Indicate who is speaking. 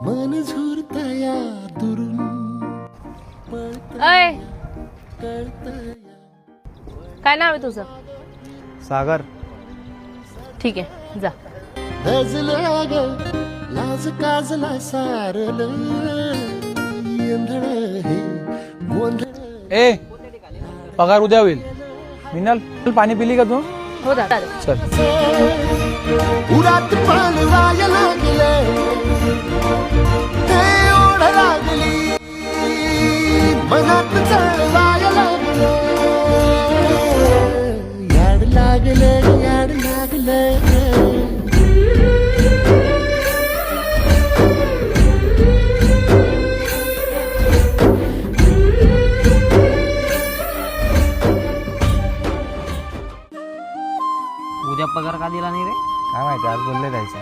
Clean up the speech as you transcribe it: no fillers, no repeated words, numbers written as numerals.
Speaker 1: मन झुरतया दुरून
Speaker 2: अय काय नाव आहे तुझं?
Speaker 3: सागर.
Speaker 2: ठीक आहे जा.
Speaker 1: गजला ग लाज काजला सारल येंधळ हे गोंधळ.
Speaker 3: ए पगार उद्या होईल. मिनल पाणी पिली का तू?
Speaker 2: हो दादा
Speaker 3: चल.
Speaker 1: उरात पान वाया लागले ते ओढ लागली मनात चळवाया लागले याड लागले याड लागले.
Speaker 4: उद्या पगार का दिला नाही रे?
Speaker 3: काय माहिती आज बोलले जायचं.